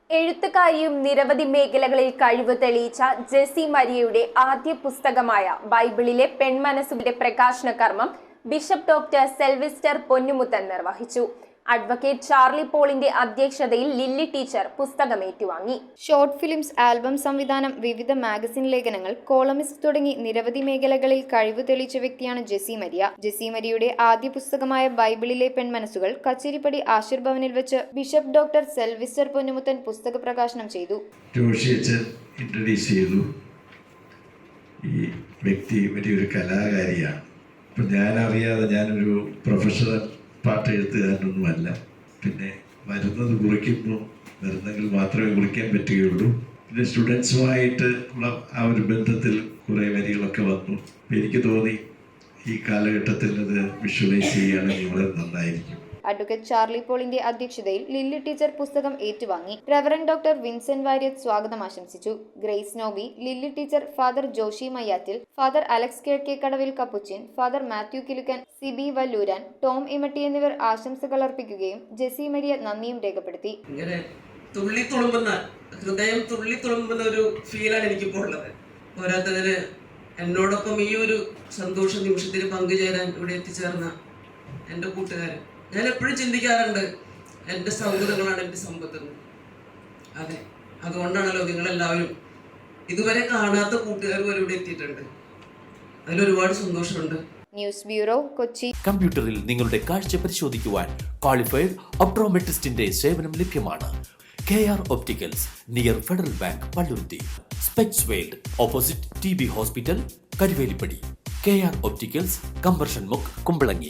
എഴുത്തുകാരിയും നിരവധി മേഖലകളിൽ കഴിവ് തെളിയിച്ച ജെസി മരിയയുടെ ആദ്യ പുസ്തകമായ ബൈബിളിലെ പെൺമനസ്സുകളുടെ പ്രകാശന കർമ്മം ബിഷപ്പ് ഡോക്ടർ സെൽവിസ്റ്റർ പൊന്നുമുത്തൻ നിർവഹിച്ചു. അഡ്വക്കേറ്റ് ചാർലി പോളിന്റെ അധ്യക്ഷതയിൽ ലില്ലി ടീച്ചർ പുസ്തകം ഏറ്റുവാങ്ങി. ഷോർട്ട് ഫിലിംസ്, ആൽബം സംവിധാനം, വിവിധ മാഗസിൻ ലേഖനങ്ങൾ, കോളമിസ്റ്റ് തുടങ്ങി നിരവധി മേഖലകളിൽ കഴിവ് തെളിയിച്ച വ്യക്തിയാണ് ജെസി മരിയ. ജെസി മരിയയുടെ ആദ്യ പുസ്തകമായ ബൈബിളിലെ പെൺമനസ്സുകൾ കച്ചേരിപ്പടി ആശീർ ഭവനിൽ വെച്ച് ബിഷപ്പ് ഡോക്ടർ സെൽവിസ്റ്റർ പൊന്നുമുത്തൻ പുസ്തക പ്രകാശനം ചെയ്തു. ഈ വ്യക്തി വലിയൊരു കലാകാരിയാണ്. ഇപ്പം ഞാനറിയാതെ ഞാനൊരു പ്രൊഫഷണൽ പാട്ട് എഴുത്തുകാരനൊന്നുമല്ല. പിന്നെ വരുന്നത് കുറിക്കുന്നു, വരുന്നെങ്കിൽ മാത്രമേ കുറിക്കാൻ പറ്റുകയുള്ളൂ. പിന്നെ സ്റ്റുഡൻസുമായിട്ട് ഉള്ള ആ ഒരു ബന്ധത്തിൽ കുറേ വരികളൊക്കെ വന്നു. എനിക്ക് തോന്നി ഈ കാലഘട്ടത്തിൽ അത് വിഷ്വലൈസ് ചെയ്യുകയാണെങ്കിൽ വളരെ നന്നായിരിക്കും. അഡ്വക്കേറ്റ് ചാർലി പോളിന്റെ അധ്യക്ഷതയിൽ ലില്ലി ടീച്ചർ പുസ്തകം ഏറ്റുവാങ്ങി. റവറന്റ് ഡോക്ടർ വിൻസെന്റ് വാര്യത്ത് സ്വാഗതം ആശംസിച്ചു. Grace Noby, Lilly teacher, father Joshi Mayyattil, father Alex Kizhakkekadavil Capuchin, father Mathew Kilukkan, Siby Vallooran, Tom Imatty എന്നിവർ ആശംസകൾ അർപ്പിക്കുകയും ജെസി മരിയ നന്ദിയും രേഖപ്പെടുത്തി. ഹൃദയം തുള്ളി തുളുമ്പുന്ന ഒരു ഫീലാണ് എനിക്കിപ്പോൾ ഉള്ളത്. പോരാത്തതിന് എന്നോടൊപ്പം ഈ ഒരു സന്തോഷ നിമിഷത്തിൽ പങ്കുചേരാൻ ഇവിടെ എത്തിച്ചേർന്ന എൻ്റെ കൂട്ടുകാരൻ, ഞാൻ എപ്പോഴും ചിന്തിക്കാറുണ്ട്, എൻ്റെ സൗഹൃദങ്ങളാണ് എൻ്റെ സമ്പത്തെന്ന്. അതെ, അതുകൊണ്ടാണല്ലോ നിങ്ങളെല്ലാവരും ഇതുവരെ കാണാത്ത കൂട്ടുകാർ വരെ ഇവിടെ എത്തിയിട്ടുണ്ട്. അതിലൊരുപാട് സന്തോഷമുണ്ട്. News bureau, Kochi. കമ്പ്യൂട്ടറിൽ നിങ്ങളുടെ കാഴ്ച പരിശോധിക്കുവാൻ ക്വാളിഫൈഡ് ഒപ്ട്രോമെട്രിസ്റ്റിന്റെ സേവനം ലഭ്യമാണ്. KR opticals, near federal bank, Palluruthy. Specs world, opposite TB hospital, Karuvelippady. KR opticals, combustion മുക്ക്, കുമ്പളങ്ങി.